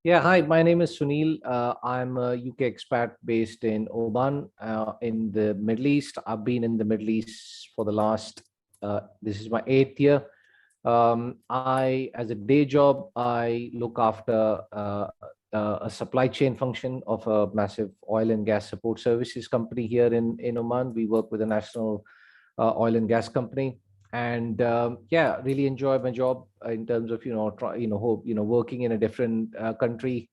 Yeah, hi, my name is Sunil. I'm a UK expat based in Oman, in the Middle East. I've been in the Middle East for the last, this is my 8th year. As a day job, I look after a supply chain function of a massive oil and gas support services company here in Oman. We work with a national oil and gas company, and yeah, really enjoy my job in terms of working in a different country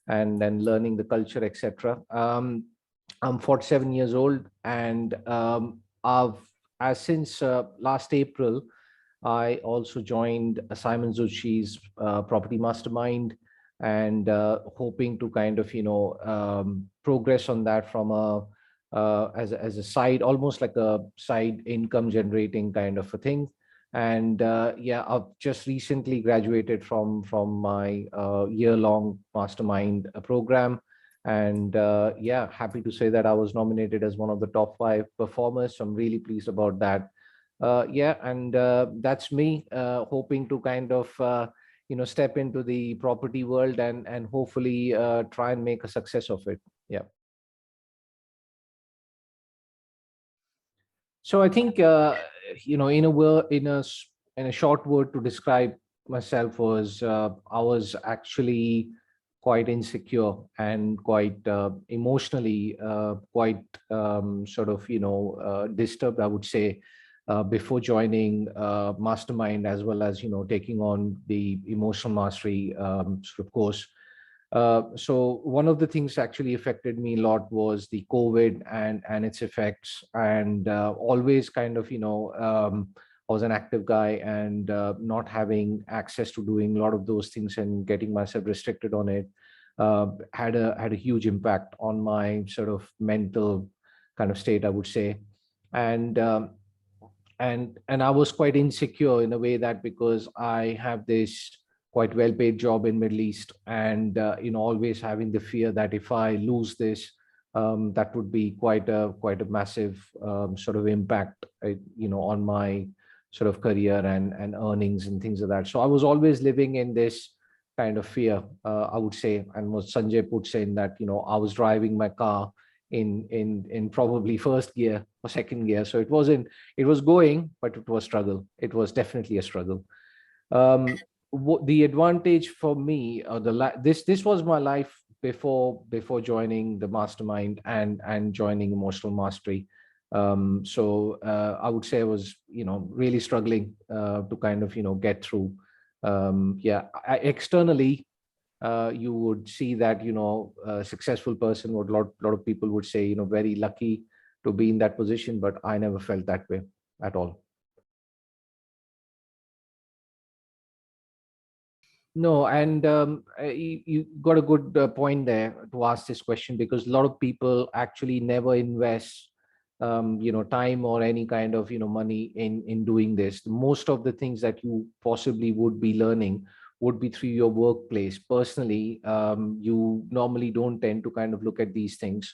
and then learning the culture, etc. I'm 47 years old, and I've as since last April I also joined Simon Zucchi's Property Mastermind, and hoping to kind of progress on that from a as a side, almost like a side income generating kind of a thing. And yeah, I've just recently graduated from my year-long mastermind program, and yeah, happy to say that I was nominated as one of the top 5 performers. So I'm really pleased about that. Yeah, and that's me, hoping to kind of step into the property world and hopefully try and make a success of it. Yeah. So I think in a word, in a short word to describe myself was I was actually quite insecure and quite emotionally quite disturbed, I would say, before joining Mastermind, as well as taking on the emotional mastery sort of course. So one of the things actually affected me a lot was the COVID and its effects, and always kind of I was an active guy, and not having access to doing a lot of those things and getting myself restricted on it had a huge impact on my sort of mental kind of state, I would say. And and I was quite insecure in a way, that because I have this quite well paid job in Middle East, and always having the fear that if I lose this, that would be quite a massive sort of impact, on my sort of career and earnings and things like that. So I was always living in this kind of fear, I would say. And what Sanjay puts in that, I was driving my car in probably first gear or second gear. So it was going, but it was struggle. It was definitely a struggle. um the advantage for me, or this was my life before joining the mastermind and joining emotional mastery. So I would say I was really struggling to kind of get through. Yeah, externally, you would see that a successful person, would lot of people would say, very lucky to be in that position, but I never felt that way at all. No, and you got a good point there to ask this question, because a lot of people actually never invest time or any kind of money in doing this. Most of the things that you possibly would be learning would be through your workplace. Personally, you normally don't tend to kind of look at these things.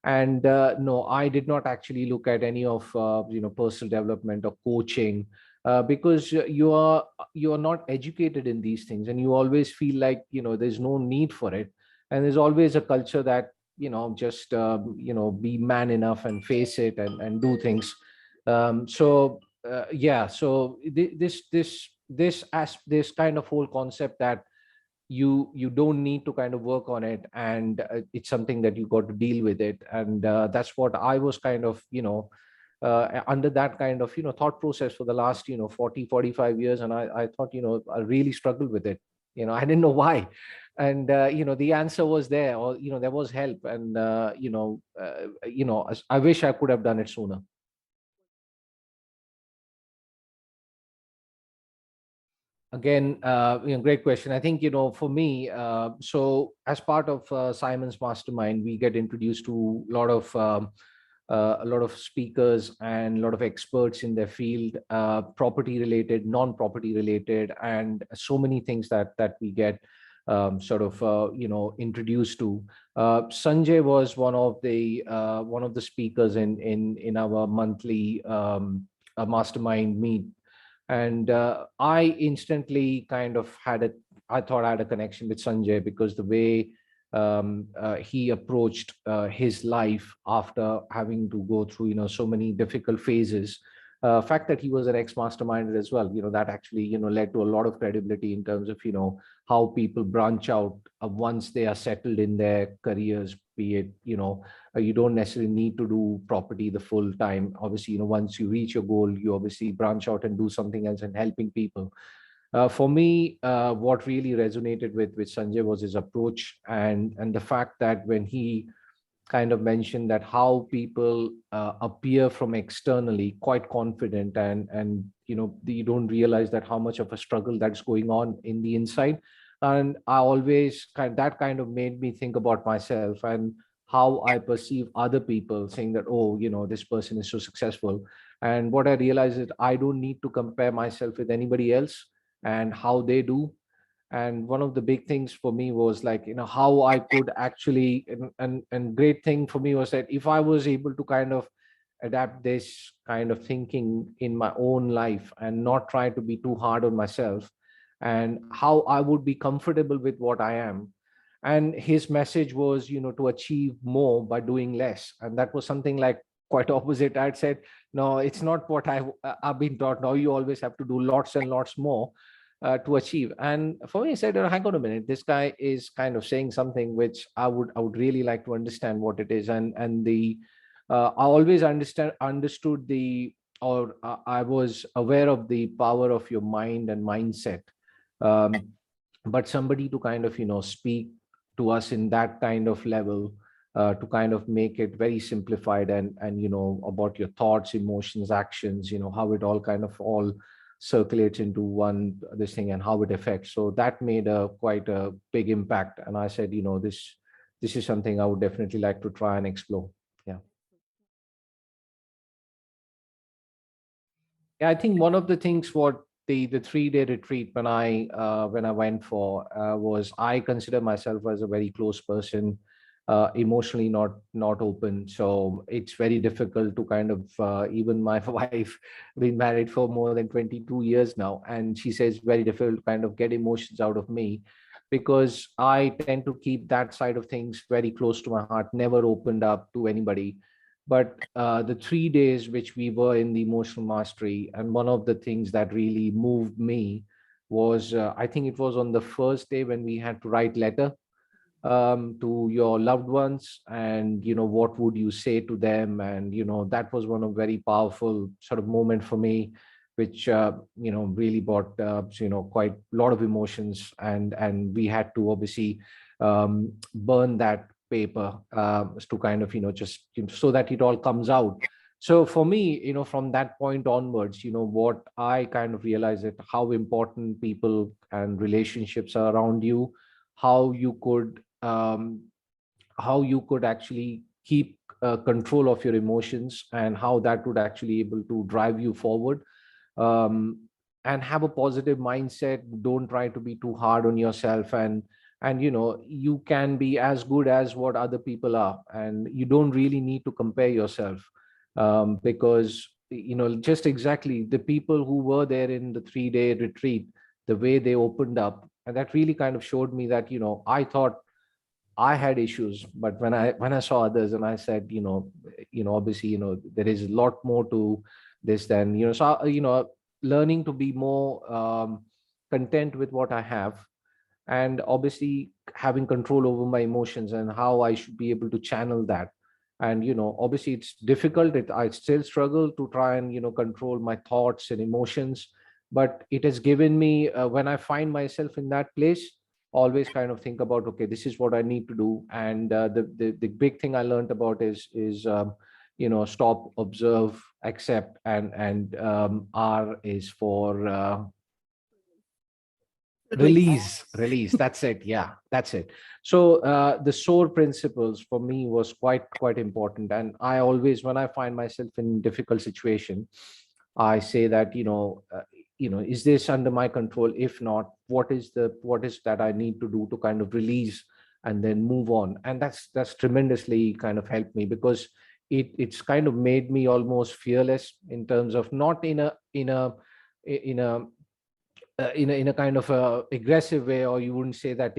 And no, I did not actually look at any of personal development or coaching, because you are not educated in these things, and you always feel like there's no need for it. And there's always a culture that just be man enough and face it and do things. Yeah, so this kind of whole concept that you don't need to kind of work on it, and it's something that you got to deal with it. And that's what I was kind of under that kind of thought process for the last 40-45 years. And I thought I really struggled with it. I didn't know why. And the answer was there, or there was help. And I wish I could have done it sooner. Again, great question. I think for me, so as part of Simon's mastermind, we get introduced to a lot of speakers and a lot of experts in their field, property related, non-property related, and so many things that we get introduced to. Sanjay was one of the speakers in our monthly mastermind meet. And I instantly kind of I thought I had a connection with Sanjay, because the way he approached his life after having to go through, so many difficult phases. Fact that he was an ex-mastermind as well, that actually, led to a lot of credibility in terms of, how people branch out once they are settled in their careers, be it, you don't necessarily need to do property the full time. Obviously, once you reach your goal, you obviously branch out and do something else and helping people. For me, what really resonated with Sanjay was his approach, and the fact that when he kind of mentioned that how people appear from externally quite confident, and you don't realize that how much of a struggle that's going on in the inside. And I always that kind of made me think about myself and how I perceive other people, saying that, oh, this person is so successful. And what I realized is I don't need to compare myself with anybody else and how they do. And one of the big things for me was like, how I could actually, and great thing for me was that if I was able to kind of adapt this kind of thinking in my own life and not try to be too hard on myself, and how I would be comfortable with what I am. And his message was, to achieve more by doing less. And that was something like quite opposite. I'd said, no, it's not what I've been taught. Now you always have to do lots and lots more to achieve. And for me, I said, hang on a minute, this guy is kind of saying something which I would really like to understand what it is. And the I always understood the, or I was aware of the power of your mind and mindset. Um, but somebody to kind of, speak to us in that kind of level, to kind of make it very simplified, and about your thoughts, emotions, actions, how it all kind of all circulates into one this thing and how it affects. So that made a quite a big impact. And I said, this is something I would definitely like to try and explore. Yeah. Yeah, I think one of the things what the 3-day retreat when I went for was, I consider myself as a very close person, emotionally not open. So it's very difficult to kind of, even my wife, been married for more than 22 years now, and she says very difficult to kind of get emotions out of me, because I tend to keep that side of things very close to my heart, never opened up to anybody. But the 3 days which we were in the emotional mastery, and one of the things that really moved me was, I think it was on the first day when we had to write letter to your loved ones, and what would you say to them. And that was one of very powerful sort of moment for me, which really brought quite a lot of emotions. And we had to obviously burn that paper, to kind of just so that it all comes out. So for me, from that point onwards, what I kind of realized, that how important people and relationships are around you, how you could actually keep control of your emotions, and how that would actually able to drive you forward. um, and have a positive mindset. Don't try to be too hard on yourself, and you can be as good as what other people are, and you don't really need to compare yourself, because just exactly the people who were there in the 3-day retreat, the way they opened up, and that really kind of showed me that I thought I had issues, but when I saw others, and I said, obviously, there is a lot more to this than so learning to be more content with what I have, and obviously having control over my emotions and how I should be able to channel that. And obviously it's difficult. I still struggle to try and control my thoughts and emotions, but it has given me, when I find myself in that place, always kind of think about, okay, this is what I need to do. And the big thing I learned about is stop, observe, accept, and R is for release. That's it. Yeah, that's it. So the SOAR principles for me was quite important. And I always, when I find myself in difficult situation, I say that is this under my control? If not, what is that I need to do to kind of release and then move on. And that's tremendously kind of helped me, because it's kind of made me almost fearless, in terms of not in a in a in a kind of a aggressive way, or you wouldn't say that,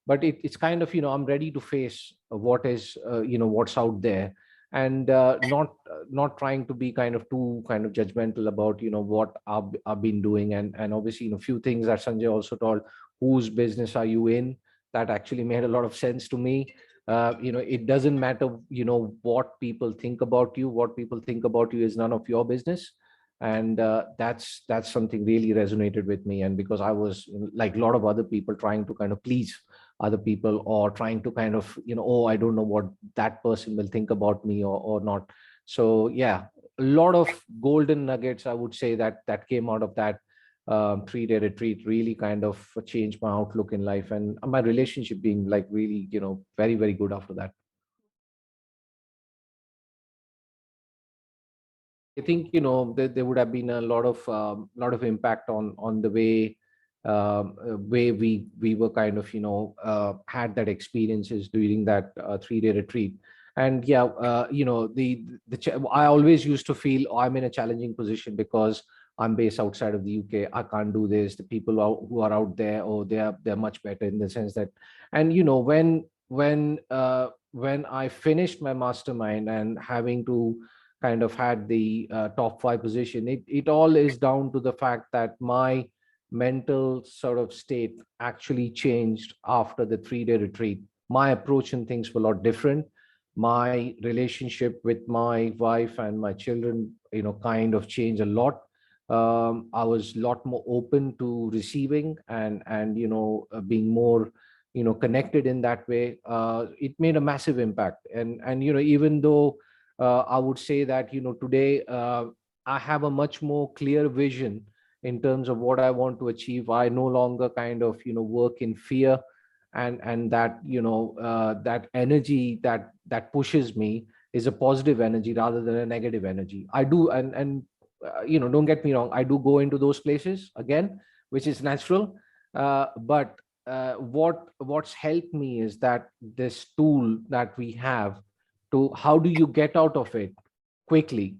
but it's kind of, I'm ready to face what is, what's out there, and not trying to be kind of too kind of judgmental about, what I've been doing. And obviously, few things that Sanjay also told, whose business are you in, that actually made a lot of sense to me. It doesn't matter, what people think about you. What people think about you is none of your business. And that's something really resonated with me. And because I was, like a lot of other people, trying to kind of please other people, or trying to kind of, oh, I don't know what that person will think about me, or not. So yeah, a lot of golden nuggets, I would say, that came out of that 3-day retreat. Really kind of changed my outlook in life, and my relationship being like really, very, very good after that. I think, there would have been a lot of impact on the way we were kind of, had that experiences during that 3-day retreat. And yeah, I always used to feel, oh, I'm in a challenging position because I'm based outside of the UK. I can't do this. The people who are out there, oh, they're much better, in the sense that. And when I finished my mastermind and having to kind of had the top 5 position, it all is down to the fact that my mental sort of state actually changed after the 3-day retreat. My approach and things were a lot different. My relationship with my wife and my children, kind of changed a lot. I was a lot more open to receiving, and being more, connected in that way. It made a massive impact. And even though I would say that, today, I have a much more clear vision in terms of what I want to achieve. I no longer kind of, work in fear, and that, that energy that pushes me is a positive energy rather than a negative energy. I do, and don't get me wrong, I do go into those places again, which is natural. But what's helped me is that this tool that we have, to how do you get out of it quickly,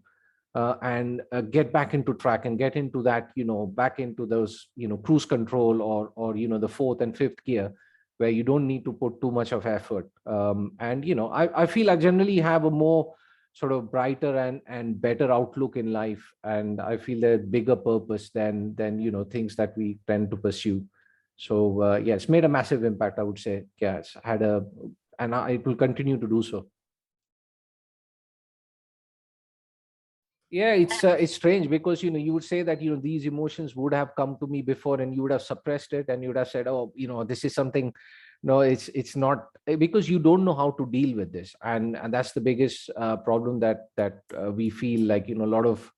and get back into track, and get into that, back into those, cruise control, or the fourth and fifth gear, where you don't need to put too much of effort. And I feel I generally have a more sort of brighter and better outlook in life, and I feel a bigger purpose than things that we tend to pursue. So yeah, it's made a massive impact, I would say. Yeah, it's had a, and it will continue to do so. Yeah, it's strange, because you would say that, these emotions would have come to me before, and you would have suppressed it, and you would have said, oh, this is something. No, it's not, because you don't know how to deal with this. And that's the biggest problem that we feel like, a lot of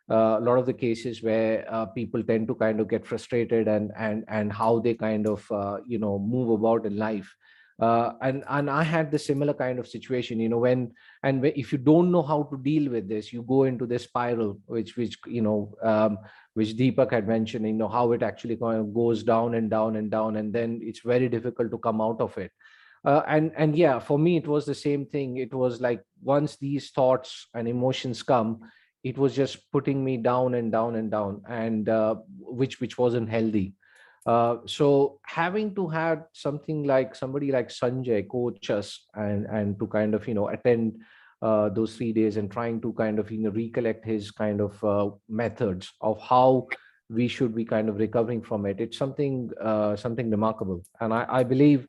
the cases where people tend to kind of get frustrated, and how they kind of move about in life. And I had the similar kind of situation, if you don't know how to deal with this, you go into this spiral, which Deepak had mentioned, how it actually kind of goes down and down and down, and then it's very difficult to come out of it. And yeah, for me, it was the same thing. It was like, once these thoughts and emotions come, it was just putting me down and down and down, and which wasn't healthy. So having to have something like somebody like Sanjay coach us, and to kind of attend those 3 days, and trying to kind of recollect his kind of methods of how we should be kind of recovering from it. It's something remarkable, and I believe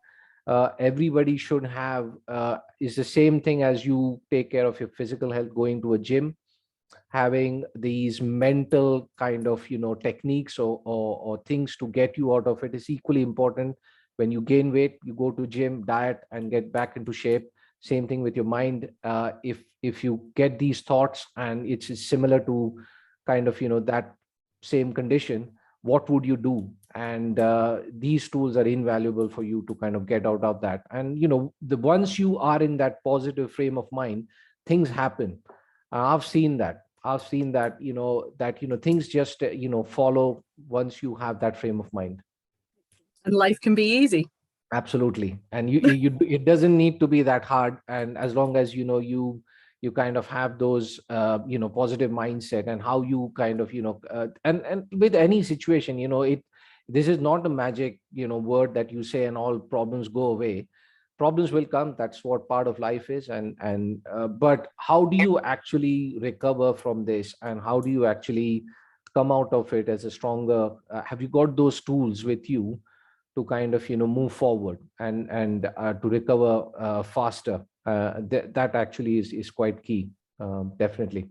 everybody should have, is the same thing as you take care of your physical health, going to a gym. Having these mental kind of techniques, or things to get you out of it, is equally important. When you gain weight, you go to gym, diet, and get back into shape. Same thing with your mind. If you get these thoughts, and it's similar to kind of that same condition, what would you do? And these tools are invaluable for you to kind of get out of that. And the once you are in that positive frame of mind, things happen. I've seen that things just follow once you have that frame of mind. And life can be easy. Absolutely. And it doesn't need to be that hard. And as long as you you kind of have those positive mindset, and how you kind of and with any situation, this is not a magic word that you say and all problems go away. Problems will come, that's what part of life is. And but how do you actually recover from this, and how do you actually come out of it as a stronger, have you got those tools with you to kind of move forward and to recover faster? That actually is quite key. Definitely.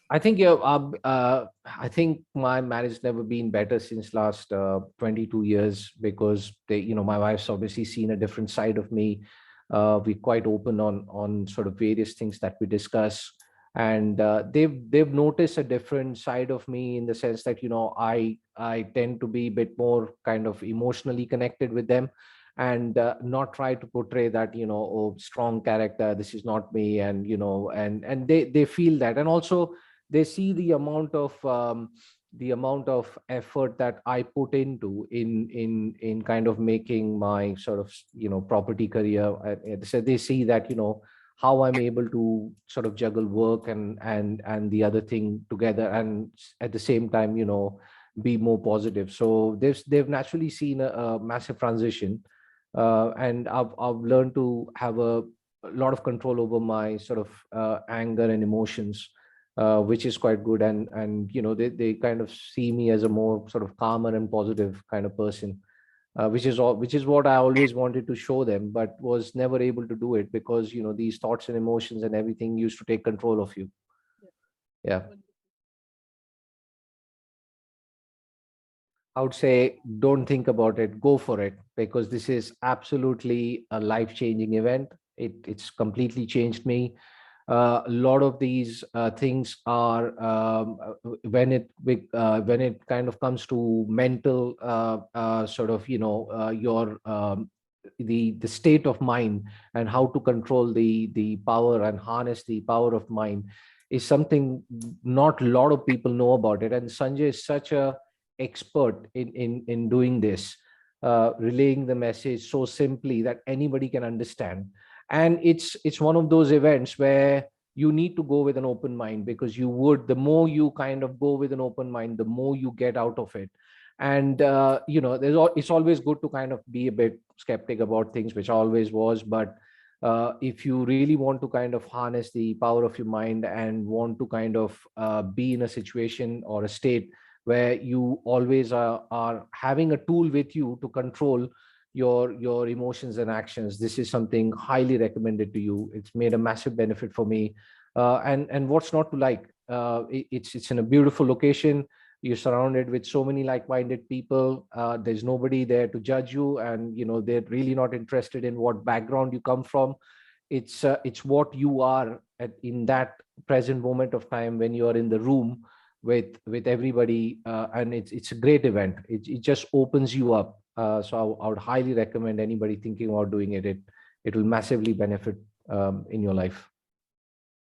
I think I think my marriage never been better since last 22 years, because my wife's obviously seen a different side of me. We're quite open on sort of various things that we discuss, and they've noticed a different side of me, in the sense that I tend to be a bit more kind of emotionally connected with them, and not try to portray that oh, strong character, this is not me, and and they feel that. And also they see the amount of effort that I put into in kind of making my sort of property career. So they see that how I'm able to sort of juggle work and the other thing together, and at the same time be more positive. So they've naturally seen a massive transition, and I've learned to have a lot of control over my sort of anger and emotions, which is quite good. And they kind of see me as a more sort of calmer and positive kind of person, which is what I always wanted to show them, but was never able to do it, because these thoughts and emotions and everything used to take control of you. Yeah. I would say don't think about it, go for it, because this is absolutely a life-changing event. It's completely changed me. A lot of these things are when it kind of comes to mental sort of your the state of mind, and how to control the power and harness the power of mind, is something not a lot of people know about it. And Sanjay is such a expert in doing this, relaying the message so simply that anybody can understand. And it's one of those events where you need to go with an open mind, because the more you kind of go with an open mind, the more you get out of it. And it's always good to kind of be a bit skeptic about things, which always was. But if you really want to kind of harness the power of your mind, and want to kind of be in a situation or a state where you always are having a tool with you to control your emotions and actions, this is something highly recommended to you. It's made a massive benefit for me. And what's not to like? It's in a beautiful location. You're surrounded with so many like-minded people. There's nobody there to judge you, and they're really not interested in what background you come from. It's what you are in that present moment of time, when you are in the room with everybody, and it's a great event. It just opens you up. So I would highly recommend anybody thinking about doing it. It will massively benefit in your life.